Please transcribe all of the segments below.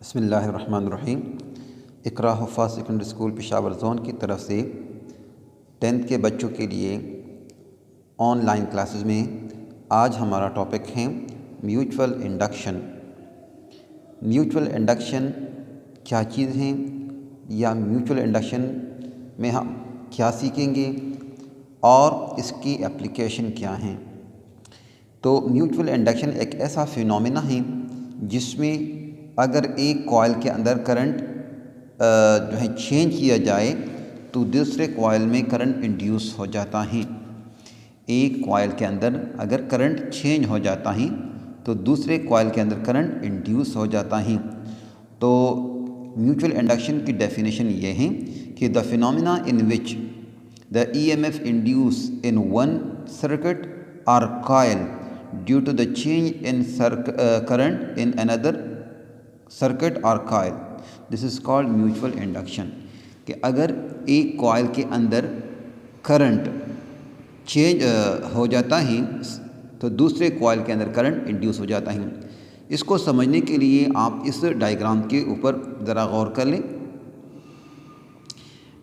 بسم اللہ الرحمن الرحیم۔ اقرا حفاظ سیکنڈری اسکول پشاور زون کی طرف سے 10th کے بچوں کے لیے آن لائن کلاسز میں آج ہمارا ٹاپک ہے میوچول انڈکشن۔ میوچول انڈکشن کیا چیز ہیں یا میوچول انڈکشن میں ہم کیا سیکھیں گے اور اس کی اپلیکیشن کیا ہیں۔ تو میوچول انڈکشن ایک ایسا فینومینا ہے جس میں اگر ایک کوائل کے اندر کرنٹ چینج کیا جائے تو دوسرے کوائل میں کرنٹ انڈیوس ہو جاتا ہے۔ ایک کوائل کے اندر اگر کرنٹ چینج ہو جاتا ہے تو دوسرے کوائل کے اندر کرنٹ انڈیوس ہو جاتا ہے۔ تو میوچول انڈکشن کی ڈیفینیشن یہ ہے کہ the phenomena in which the E M F induced in one circuit اور coil due to the change in current in another circuit or coil. This is called mutual induction. کہ اگر ایک coil کے اندر current change ہو جاتا ہے تو دوسرے coil کے اندر کرنٹ انڈیوس ہو جاتا ہے۔ اس کو سمجھنے کے لیے آپ اس ڈائیگرام کے اوپر ذرا غور کر لیں۔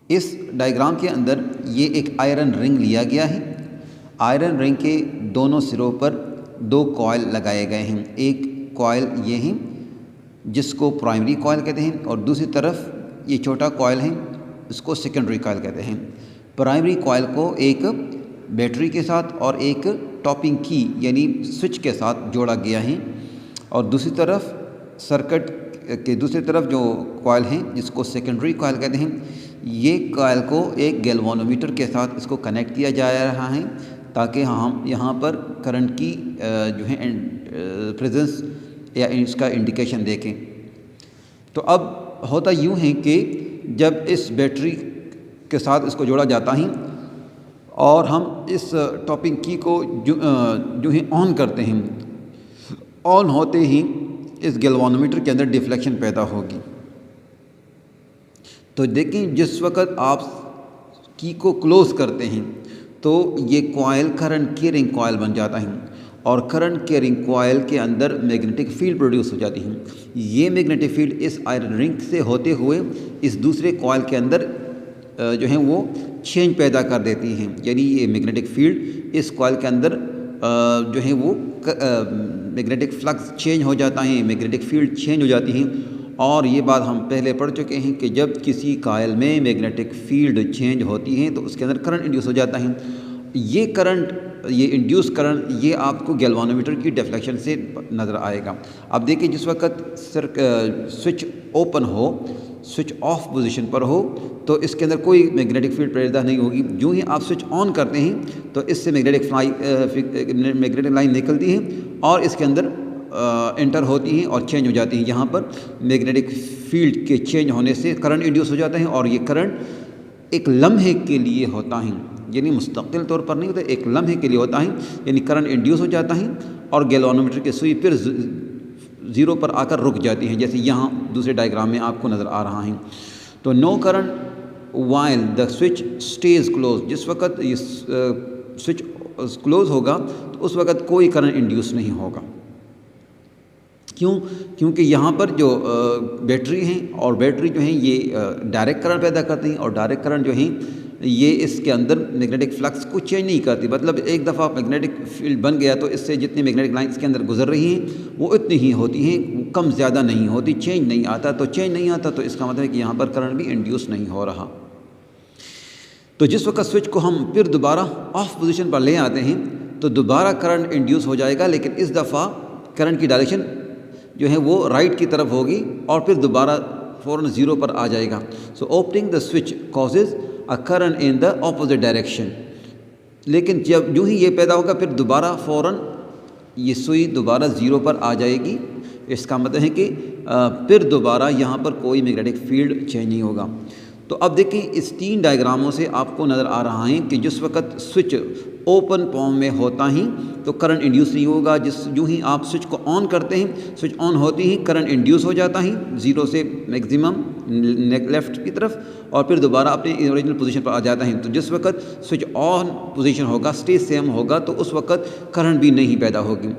اس ڈائیگرام کے اندر یہ ایک آئرن رنگ لیا گیا ہے۔ آئرن رنگ کے دونوں سروں پر دو کوائل لگائے گئے ہیں۔ ایک کوائل یہ ہیں جس کو پرائمری کوائل کہتے ہیں اور دوسری طرف یہ چھوٹا کوائل ہے اس کو سیکنڈری کوائل کہتے ہیں۔ پرائمری کوائل کو ایک بیٹری کے ساتھ اور ایک ٹاپنگ کی یعنی سوئچ کے ساتھ جوڑا گیا ہے، اور دوسری طرف سرکٹ کے دوسری طرف جو کوائل ہیں جس کو سیکنڈری کوائل کہتے ہیں، یہ کوائل کو ایک گیلوانومیٹر کے ساتھ اس کو کنیکٹ کیا جا رہا ہے تاکہ ہم یہاں پر کرنٹ کی پریزنس یا اس کا انڈیکیشن دیکھیں۔ تو اب ہوتا یوں ہے کہ جب اس بیٹری کے ساتھ اس کو جوڑا جاتا ہے اور ہم اس ٹاپنگ کی کو جو ہی آن کرتے ہیں، آن ہوتے ہی اس گیلوانومیٹر کے اندر ڈیفلیکشن پیدا ہوگی۔ تو دیکھیں جس وقت آپ کی کو کلوز کرتے ہیں تو یہ کوائل کرنٹ کیرنگ کوائل بن جاتا ہے، اور کرنٹ کیرنگ کوائل کے اندر میگنیٹک فیلڈ پروڈیوس ہو جاتی ہے۔ یہ میگنیٹک فیلڈ اس آئرن رنگ سے ہوتے ہوئے اس دوسرے کوائل کے اندر وہ چینج پیدا کر دیتی ہیں، یعنی یہ میگنیٹک فیلڈ اس کوائل کے اندر وہ میگنیٹک فلکس چینج ہو جاتا ہے، میگنیٹک فیلڈ چینج ہو جاتی ہیں۔ اور یہ بات ہم پہلے پڑھ چکے ہیں کہ جب کسی کوائل میں میگنیٹک فیلڈ چینج ہوتی ہے تو اس کے اندر کرنٹ انڈیوس ہو جاتا ہے۔ یہ کرنٹ، یہ انڈیوس کرنٹ، یہ آپ کو گیلوانومیٹر کی ڈیفلیکشن سے نظر آئے گا۔ اب دیکھیں جس وقت سوئچ اوپن ہو، سوئچ آف پوزیشن پر ہو تو اس کے اندر کوئی میگنیٹک فیلڈ پیدا نہیں ہوگی۔ جو ہی آپ سوئچ آن کرتے ہیں تو اس سے میگنیٹک لائن نکلتی ہے اور اس کے اندر انٹر ہوتی ہیں اور چینج ہو جاتی ہیں۔ یہاں پر میگنیٹک فیلڈ کے چینج ہونے سے کرنٹ انڈیوس ہو جاتا ہے، اور یہ کرنٹ ایک لمحے کے لیے ہوتا ہے، یعنی مستقل طور پر نہیں ہوتا، ایک لمحے کے لیے ہوتا ہے، یعنی کرنٹ انڈیوس ہو جاتا ہے اور گیلوانومیٹر کی سوئی پھر زیرو پر آ کر رک جاتی ہے، جیسے یہاں دوسرے ڈائیگرام میں آپ کو نظر آ رہا ہے۔ تو no current while the switch stays closed, جس وقت یہ سوئچ کلوز ہوگا تو اس وقت کوئی کرنٹ انڈیوس نہیں ہوگا۔ کیونکہ یہاں پر جو بیٹری ہیں اور بیٹری جو ہیں یہ ڈائریکٹ کرنٹ پیدا کرتے ہیں، اور ڈائریکٹ کرنٹ جو ہیں یہ اس کے اندر میگنیٹک فلکس کو چینج نہیں کرتی۔ مطلب ایک دفعہ میگنیٹک فیلڈ بن گیا تو اس سے جتنی میگنیٹک لائن اس کے اندر گزر رہی ہیں وہ اتنی ہی ہوتی ہیں، کم زیادہ نہیں ہوتی، چینج نہیں آتا۔ تو چینج نہیں آتا تو اس کا مطلب ہے کہ یہاں پر کرنٹ بھی انڈیوس نہیں ہو رہا۔ تو جس وقت سوئچ کو ہم پھر دوبارہ آف پوزیشن پر لے آتے ہیں تو دوبارہ کرنٹ انڈیوس ہو جائے گا، لیکن اس دفعہ کرنٹ کی ڈائریکشن وہ رائٹ کی طرف ہوگی اور پھر دوبارہ فوراً زیرو پر آ جائے گا۔ So opening the switch causes a current in the opposite direction, لیکن جو ہی یہ پیدا ہوگا پھر دوبارہ فوراً یہ سوئی دوبارہ زیرو پر آ جائے گی۔ اس کا مطلب ہے کہ پھر دوبارہ یہاں پر کوئی میگنیٹک فیلڈ چینج نہیں ہوگا۔ تو اب دیکھیں اس تین ڈائیگراموں سے آپ کو نظر آ رہا ہے کہ جس وقت سوئچ اوپن فارم میں ہوتا ہی تو کرنٹ انڈیوس نہیں ہوگا۔ جو ہی آپ سوئچ کو آن کرتے ہیں، سوئچ آن ہوتی ہی کرنٹ انڈیوس ہو جاتا ہے زیرو سے میکسیمم لیفٹ کی طرف، اور پھر دوبارہ اپنے اوریجنل پوزیشن پر آ جاتا ہے۔ تو جس وقت سوئچ آن پوزیشن ہوگا، اسٹیج سیم ہوگا، تو اس وقت کرنٹ بھی نہیں پیدا ہوگی۔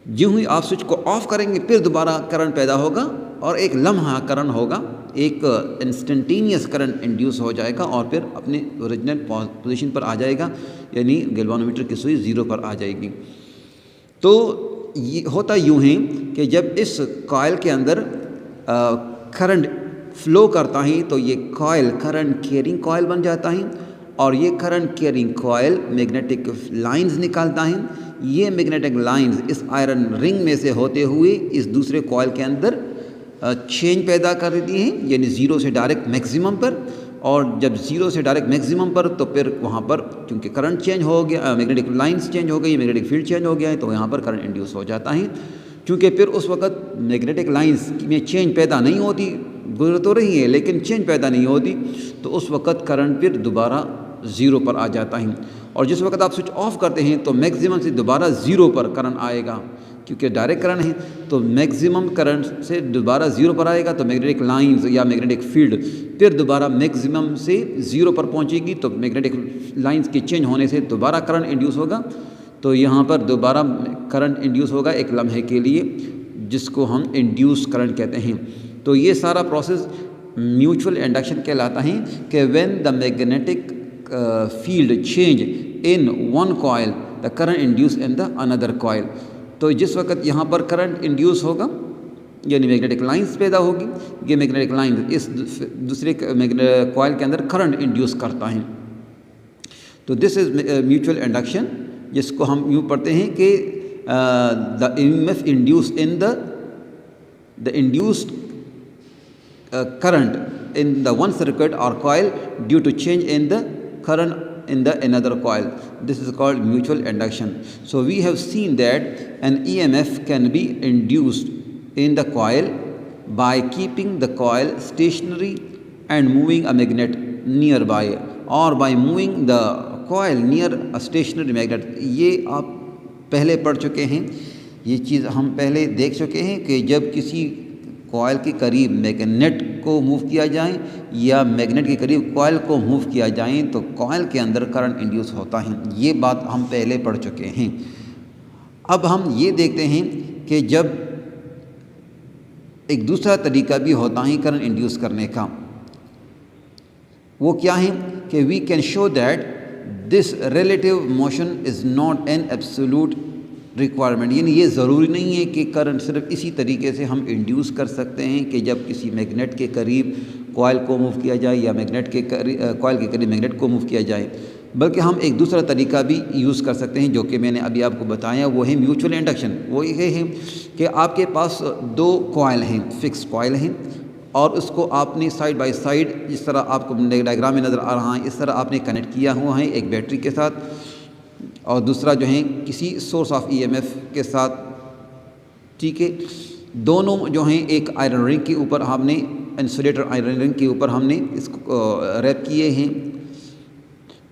جو ہی آپ سوئچ کو آف کریں گے پھر دوبارہ کرنٹ پیدا ہوگا اور ایک لمحہ کرنٹ ہوگا، ایک انسٹنٹینیس کرنٹ انڈیوس ہو جائے گا اور پھر اپنے اوریجنل پوزیشن پر آ جائے گا، یعنی گیلوانومیٹر کی سوئی 0 پر آ جائے گی۔ تو یہ ہوتا یوں ہے کہ جب اس کوائل کے اندر کرنٹ فلو کرتا ہے تو یہ کوائل کرنٹ کیئرنگ کوائل بن جاتا ہے، اور یہ current carrying coil magnetic lines نکالتا ہے۔ یہ میگنیٹک لائنز اس آئرن رنگ میں سے ہوتے ہوئے اس دوسرے کوائل کے اندر چینج پیدا کر دیتی ہیں، یعنی 0 سے ڈائریکٹ میکسیمم پر، اور جب 0 سے ڈائریکٹ میکسیمم پر تو پھر وہاں پر چونکہ کرنٹ چینج ہو گیا، میگنیٹک لائنز چینج ہو گئی، میگنیٹک فیلڈ چینج ہو گیا ہے، تو یہاں پر کرنٹ انڈیوس ہو جاتا ہے۔ چونکہ پھر اس وقت میگنیٹک لائنز میں چینج پیدا نہیں ہوتی، گزر تو رہی ہے لیکن چینج پیدا نہیں ہوتی، تو اس وقت کرنٹ پھر دوبارہ 0 پر آ جاتا ہے، اور جس وقت آپ سوئچ آف کرتے ہیں تو میکسیمم سے دوبارہ 0 پر کرنٹ آئے گا، کیونکہ ڈائریکٹ کرنٹ ہے تو میکسیمم کرنٹ سے دوبارہ 0 پر آئے گا، تو میگنیٹک لائنز یا میگنیٹک فیلڈ پھر دوبارہ میکسیمم سے 0 پر پہنچے گی، تو میگنیٹک لائنز کے چینج ہونے سے دوبارہ کرنٹ انڈیوس ہوگا، تو یہاں پر دوبارہ کرنٹ انڈیوس ہوگا ایک لمحے کے لیے، جس کو ہم انڈیوس کرنٹ کہتے ہیں۔ تو یہ سارا پروسیس میوچول انڈکشن کہلاتا ہے کہ when the magnetic field change in one coil the current induce in the another coil. تو جس وقت یہاں پر کرنٹ انڈیوس ہوگا یعنی میگنیٹک لائنز پیدا ہوگی، یہ میگنیٹک لائنز اس دوسرے کوائل کے اندر کرنٹ انڈیوس کرتا ہے۔ تو دس از میوچول انڈکشن، جس کو ہم یوں پڑھتے ہیں کہ دا EMF induce in the induced current in the one circuit or coil due to change in the current in the another coil. This is called mutual induction. So we have seen that an EMF can be induced in the coil by keeping the coil stationary and moving a magnet nearby, or by moving the coil near a stationary magnet. یہ آپ پہلے پڑھ چکے ہیں، یہ چیز ہم پہلے دیکھ چکے ہیں کہ جب کسی کوائل کے قریب میگنیٹ کو موو کیا جائیں یا میگنیٹ کے قریب کوائل کو موو کیا جائیں تو کوائل کے اندر کرنٹ انڈیوس ہوتا ہے، یہ بات ہم پہلے پڑھ چکے ہیں۔ اب ہم یہ دیکھتے ہیں کہ جب ایک دوسرا طریقہ بھی ہوتا ہے کرنٹ انڈیوس کرنے کا، وہ کیا ہے کہ we can show that this relative motion is not an absolute requirement, یعنی یہ ضروری نہیں ہے کہ کرنٹ صرف اسی طریقے سے ہم انڈیوس کر سکتے ہیں کہ جب کسی میگنیٹ کے قریب کوائل کو موو کیا جائے یا میگنیٹ کے کوائل کے قریب میگنیٹ کو موو کیا جائے، بلکہ ہم ایک دوسرا طریقہ بھی یوز کر سکتے ہیں جو کہ میں نے ابھی آپ کو بتایا، وہ ہے میوچول انڈکشن۔ وہ یہ ہے کہ آپ کے پاس 2 کوائل ہیں، فکس کوائل ہیں، اور اس کو آپ نے سائڈ بائی سائڈ جس طرح آپ کو ڈائیگرام میں نظر آ رہا ہے اس طرح آپ نے کنیکٹ کیا ہوا ہے، ایک بیٹری کے ساتھ اور دوسرا جو ہے کسی سورس آف EMF کے ساتھ، ٹھیک ہے۔ دونوں جو ہیں ایک آئرن رنگ کے اوپر ہم نے انسولیٹر آئرن رنگ کے اوپر ہم نے اس کو ریپ کیے ہیں۔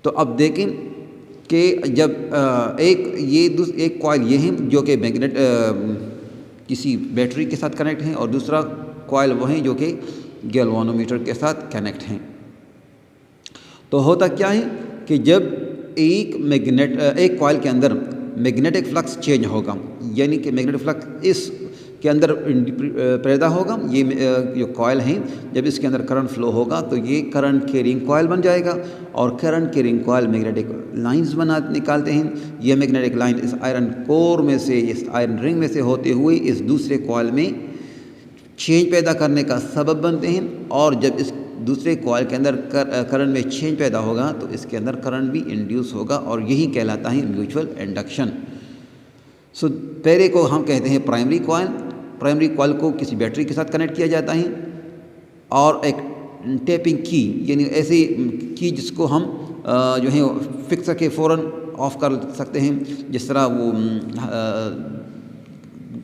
تو اب دیکھیں کہ جب ایک کوائل یہ ہیں جو کہ میگنیٹ کسی بیٹری کے ساتھ کنیکٹ ہیں، اور دوسرا کوائل وہ ہیں جو کہ گیلوانومیٹر کے ساتھ کنیکٹ ہیں۔ تو ہوتا کیا ہے کہ جب ایک کوائل کے اندر میگنیٹک فلکس چینج ہوگا، یعنی کہ میگنیٹک فلکس اس کے اندر پیدا ہوگا، یہ جو کوائل ہیں جب اس کے اندر کرنٹ فلو ہوگا تو یہ کرنٹ کیرنگ کوائل بن جائے گا، اور current carrying coil magnetic lines نکالتے ہیں۔ یہ میگنیٹک لائن اس آئرن کور میں سے، اس آئرن رنگ میں سے ہوتے ہوئے اس دوسرے کوائل میں چینج پیدا کرنے کا سبب بنتے ہیں، اور جب اس دوسرے کوائل کے اندر کرنٹ میں چینج پیدا ہوگا تو اس کے اندر کرنٹ بھی انڈیوس ہوگا، اور یہی کہلاتا ہے میوچول انڈکشن۔ سو پہلے کو ہم کہتے ہیں پرائمری کوائل۔ پرائمری کوائل کو کسی بیٹری کے ساتھ کنیکٹ کیا جاتا ہے، اور ایک ٹیپنگ کی، یعنی ایسی کی جس کو ہم جو ہے فکس کر کے فوراً آف کر سکتے ہیں، جس طرح وہ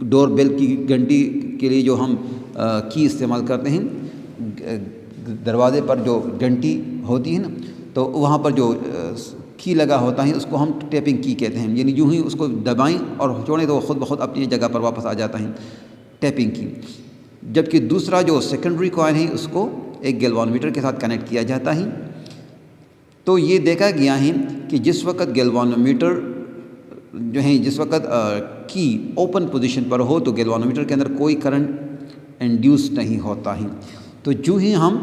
ڈور بیل کی گھنٹی کے لیے جو ہم کی استعمال کرتے ہیں، دروازے پر جو گھنٹی ہوتی ہے نا، تو وہاں پر جو کی لگا ہوتا ہے اس کو ہم ٹیپنگ کی کہتے ہیں، یعنی یوں ہی اس کو دبائیں اور چھوڑیں تو وہ خود بخود اپنی جگہ پر واپس آ جاتا ہے، ٹیپنگ کی۔ جبکہ دوسرا جو سیکنڈری کوائل ہے اس کو ایک گیلوانومیٹر کے ساتھ کنیکٹ کیا جاتا ہے۔ تو یہ دیکھا گیا ہے کہ جس وقت گیلوانومیٹر جو ہے، جس وقت کی اوپن پوزیشن پر ہو تو گیلوانومیٹر کے اندر کوئی کرنٹ انڈیوس نہیں ہوتا ہے. تو جو ہی ہم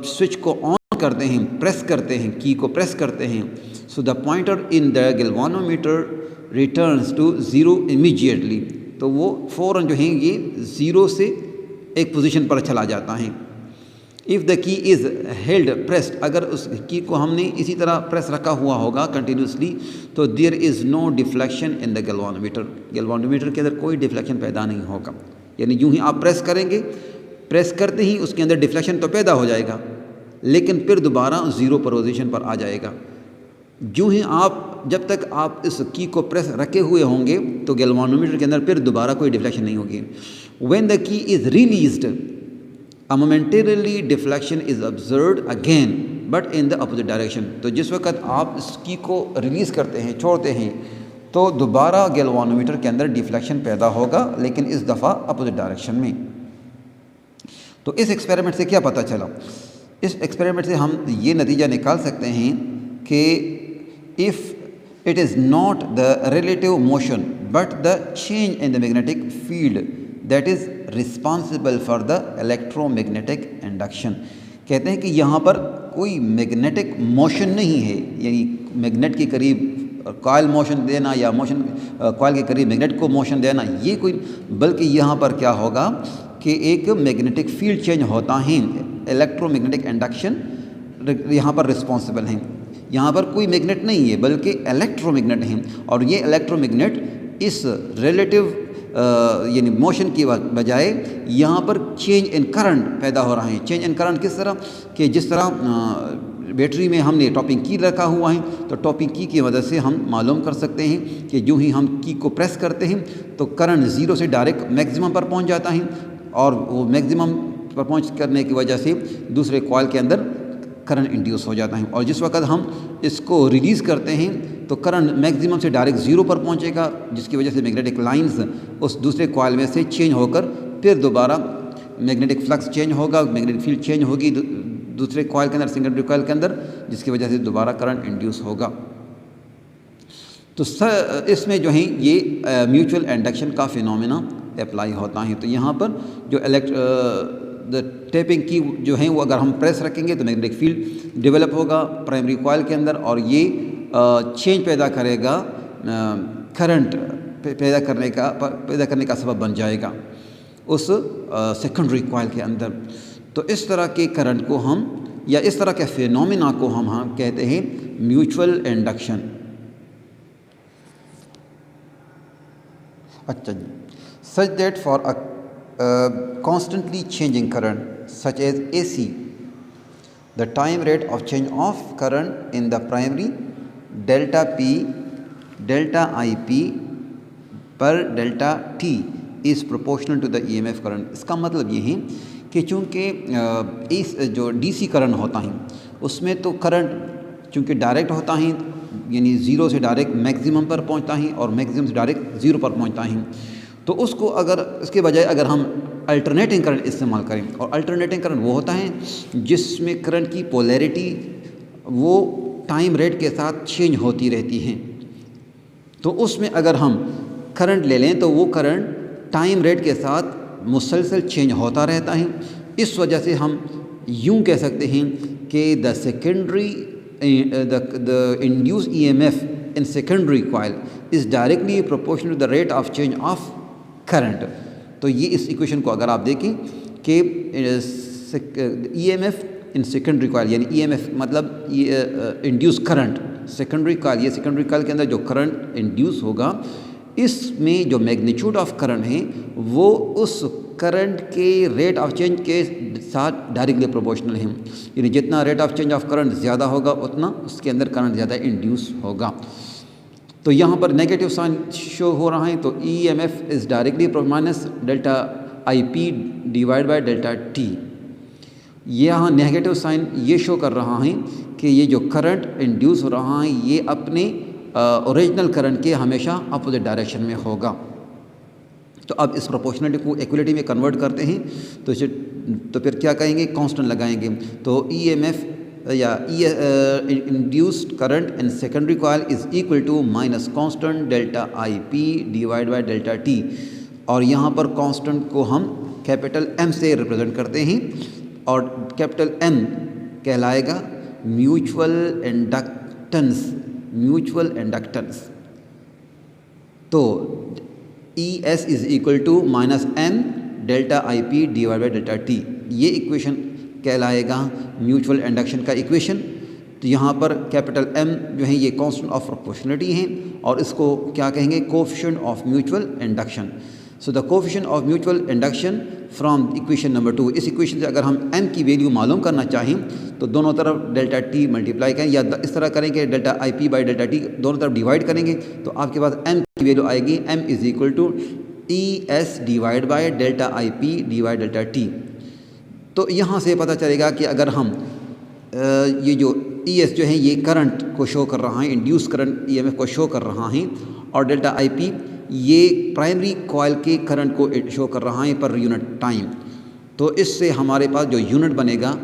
سوئچ کو آن کرتے ہیں، پریس کرتے ہیں، کی کو پریس کرتے ہیں، so the pointer in the galvanometer returns to 0 immediately. تو وہ فوراً جو ہیں یہ 0 سے ایک پوزیشن پر چلا جاتا ہے. اف دا کی از ہیلڈ پریسڈ، اگر اس کی کو ہم نے اسی طرح پریس رکھا ہوا ہوگا کنٹینیوسلی، تو دیر از نو ڈیفلیکشن ان دا گیلوانومیٹر. گیلوانومیٹر کے اندر کوئی ڈیفلیکشن پیدا نہیں ہوگا. یعنی یوں ہی آپ پریس کریں گے، پریس کرتے ہی اس کے اندر ڈیفلیکشن تو پیدا ہو جائے گا، لیکن پھر دوبارہ 0 پوزیشن پر آ جائے گا. جو ہی جب تک آپ اس کی کو پریس رکھے ہوئے ہوں گے تو گیلوانومیٹر کے اندر پھر دوبارہ کوئی ڈیفلیکشن نہیں ہوگی. وین دا کی is released momentarily deflection is observed again but in the opposite direction. تو جس وقت آپ اس کی کو ریلیز کرتے ہیں، چھوڑتے ہیں، تو دوبارہ گیلوانومیٹر کے اندر ڈیفلیکشن پیدا ہوگا، لیکن اس دفعہ اپوزٹ ڈائریکشن میں. تو اس ایکسپیریمنٹ سے کیا پتہ چلا؟ اس ایکسپیریمنٹ سے ہم یہ نتیجہ نکال سکتے ہیں کہ if it is not the relative motion but the change in the magnetic field that is responsible for the electromagnetic induction. کہتے ہیں کہ یہاں پر کوئی میگنیٹک موشن نہیں ہے، یعنی میگنیٹ کے قریب کوائل موشن دینا یا موشن کوائل کے قریب میگنیٹ کو موشن دینا، یہ کوئی، بلکہ یہاں پر کیا ہوگا کہ ایک میگنیٹک فیلڈ چینج ہوتا ہے، الیکٹرو میگنیٹک انڈکشن یہاں پر رسپانسبل ہیں. یہاں پر کوئی میگنیٹ نہیں ہے بلکہ الیکٹرو میگنیٹ ہیں، اور یہ الیکٹرو میگنیٹ اس ریلیٹیو یعنی موشن کی بجائے یہاں پر چینج ان کرنٹ پیدا ہو رہا ہے. چینج ان کرنٹ کس طرح کہ جس طرح بیٹری میں ہم نے ٹاپنگ کی رکھا ہوا ہے، تو ٹاپنگ کی کی مدد سے ہم معلوم کر سکتے ہیں کہ جو ہی ہم کی کو پریس کرتے ہیں تو کرنٹ 0 سے ڈائریکٹ میکسیمم پر پہنچ جاتا ہے، اور وہ میکسیمم پر پہنچ کرنے کی وجہ سے دوسرے کوائل کے اندر کرنٹ انڈیوس ہو جاتا ہے. اور جس وقت ہم اس کو ریلیز کرتے ہیں تو کرنٹ میکسیمم سے ڈائریکٹ 0 پر پہنچے گا، جس کی وجہ سے میگنیٹک لائنز اس دوسرے کوائل میں سے چینج ہو کر پھر دوبارہ میگنیٹک فلکس چینج ہوگا، میگنیٹک فیلڈ چینج ہوگی دوسرے کوائل کے اندر، سیکنڈری کوائل کے اندر، جس کی وجہ سے دوبارہ کرنٹ انڈیوس ہوگا. تو اس میں جو ہیں یہ میوچول انڈکشن کا فینومینا اپلائی ہوتا ہے. تو یہاں پر جو ٹیپنگ کی جو ہیں وہ اگر ہم پریس رکھیں گے تو میگنیٹک فیلڈ ڈیولپ ہوگا پرائمری کوائل کے اندر، اور یہ چینج پیدا کرے گا، کرنٹ پیدا کرنے کا سبب بن جائے گا اس سیکنڈری کوائل کے اندر. تو اس طرح کے کرنٹ کو ہم، یا اس طرح کے فینومینا کو ہم کہتے ہیں میوچول انڈکشن. اچھا جی. such that for a constantly changing current such as AC, the time rate of change of current in the primary delta P delta IP per delta T is proportional to the EMF current. اس کا مطلب یہ ہے کہ چونکہ اس جو D C current ہوتا ہے اس میں تو کرنٹ چونکہ ڈائریکٹ ہوتا ہے، یعنی 0 سے ڈائریکٹ میکسیمم پر پہنچتا ہے اور میکسیمم سے ڈائریکٹ 0 پر پہنچتا ہے. تو اس کو اگر اس کے بجائے اگر ہم الٹرنیٹنگ کرنٹ استعمال کریں، اور الٹرنیٹنگ کرنٹ وہ ہوتا ہے جس میں کرنٹ کی پولیرٹی وہ ٹائم ریٹ کے ساتھ چینج ہوتی رہتی ہیں، تو اس میں اگر ہم کرنٹ لے لیں تو وہ کرنٹ ٹائم ریٹ کے ساتھ مسلسل چینج ہوتا رہتا ہے. اس وجہ سے ہم یوں کہہ سکتے ہیں کہ دا induced EMF in secondary coil is directly proportional to the rate of change of current. تو یہ اس ایکویشن کو اگر آپ دیکھیں کہ EMF in secondary coil یعنی EMF مطلب انڈیوس کرنٹ، سیکنڈری کائل، یہ سیکنڈری کائل کے اندر جو کرنٹ انڈیوس ہوگا اس میں جو میگنیچیوڈ آف کرنٹ ہے وہ اس کرنٹ کے ریٹ آف چینج کے ساتھ ڈائریکٹلی پروپورشنل ہیں. یعنی جتنا rate of change of current زیادہ ہوگا اتنا اس کے اندر کرنٹ زیادہ انڈیوس ہوگا. تو یہاں پر نیگیٹو سائن شو ہو رہا ہے، تو E M F is directly minus delta I P divide by delta T. یہاں نیگیٹو سائن یہ شو کر رہا ہے کہ یہ جو کرنٹ انڈیوس ہو رہا ہے یہ اپنے اوریجنل کرنٹ کے ہمیشہ اپوزٹ ڈائریکشن میں ہوگا. تو اب اس پروپورشنلٹی کو ایکولیٹی میں کنورٹ کرتے ہیں تو پھر کیا کہیں گے، کانسٹنٹ لگائیں گے. تو ای ایم ایف یا induced current in secondary coil is equal to minus constant delta I P divide by delta T. اور یہاں پر کانسٹنٹ کو ہم کیپٹل ایم سے ریپرزینٹ کرتے ہیں اور کیپٹل ایم کہلائے گا میوچول انڈکٹنس. تو E S is equal to minus M delta I P divide by delta T, یہ ایکویشن کہلائے گا میوچول انڈکشن کا ایکویشن. تو یہاں پر کیپٹل ایم جو ہے یہ کانسٹنٹ آف پروپورشنلٹی ہیں اور اس کو کیا کہیں گے؟ Coefficient of mutual induction. So the coefficient of mutual induction from equation number 2. اس ایکویشن سے اگر ہم ایم کی ویلیو معلوم کرنا چاہیں تو دونوں طرف ڈیلٹا ٹی ملٹیپلائی کریں یا اس طرح کریں کہ delta I P by delta T دونوں طرف ڈیوائڈ کریں گے تو آپ کے پاس ایم کی ویلیو آئے گی M is equal to E S divide by delta I P divide delta T. تو یہاں سے پتہ چلے گا کہ اگر ہم یہ جو ای ایس جو ہے یہ کرنٹ کو شو کر رہا ہے، induce current E M F کو شو کر رہا ہے، اور ڈیلٹا آئی پی یہ پرائمری کوائل کے کرنٹ کو شو کر رہا ہے پر یونٹ ٹائم. تو اس سے ہمارے پاس جو یونٹ بنے گا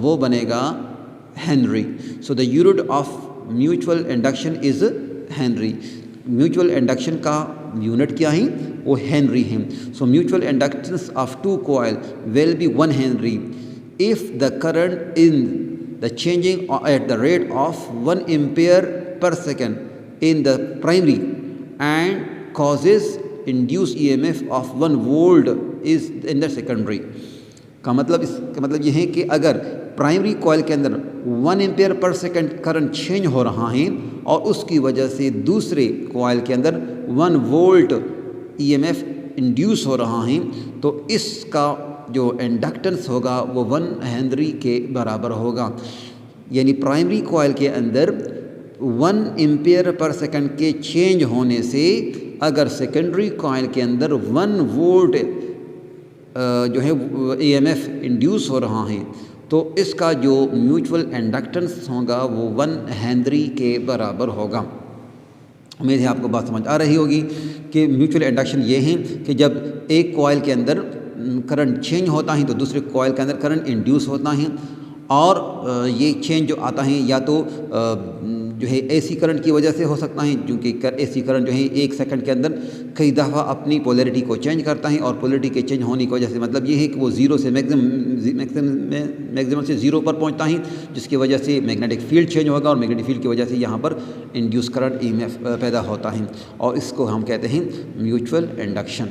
وہ بنے گا henry. So the unit of mutual induction is henry. Mutual induction کا یونٹ کیا ہے؟ وہ ہینری ہیں. So mutual inductance of two coil will be 1 henry if the current in the changing at the rate of 1 ampere per second in the primary and causes induced EMF of 1 volt is in the secondary. کا مطلب اس کا مطلب یہ ہے کہ اگر primary coil کے اندر 1 ampere per second current change ہو رہا ہے اور اس کی وجہ سے دوسرے کوائل کے اندر 1 volt E M F induce ہو رہا ہے تو اس کا جو انڈکٹنس ہوگا وہ 1 ہنری کے برابر ہوگا. یعنی پرائمری کوائل کے اندر 1 ایمپیئر پر سیکنڈ کے چینج ہونے سے اگر سیکنڈری کوائل کے اندر 1 وولٹ جو ہے ای ایم ایف انڈیوس ہو رہا ہے تو اس کا جو میوچول انڈکٹنس ہوگا وہ 1 ہنری کے برابر ہوگا. امید ہے آپ کو بات سمجھ آ رہی ہوگی کہ میوچول انڈکشن یہ ہیں کہ جب ایک کوائل کے اندر کرنٹ چینج ہوتا ہے تو دوسرے کوائل کے اندر کرنٹ انڈیوس ہوتا ہے، اور یہ چینج جو آتا ہے یا تو جو ہے اے سی کرنٹ کی وجہ سے ہو سکتا ہے، کیونکہ اے سی کرنٹ جو ہے 1 سیکنڈ کے اندر کئی دفعہ اپنی پولیرٹی کو چینج کرتا ہے، اور پولیرٹی کے چینج ہونے کی وجہ سے مطلب یہ ہے کہ وہ زیرو سے میگزیمم سے 0 پر پہنچتا ہے، جس کی وجہ سے میگنیٹک فیلڈ چینج ہوگا اور میگنیٹک فیلڈ کی وجہ سے یہاں پر induce current E M F پیدا ہوتا ہے، اور اس کو ہم کہتے ہیں میوچول انڈکشن.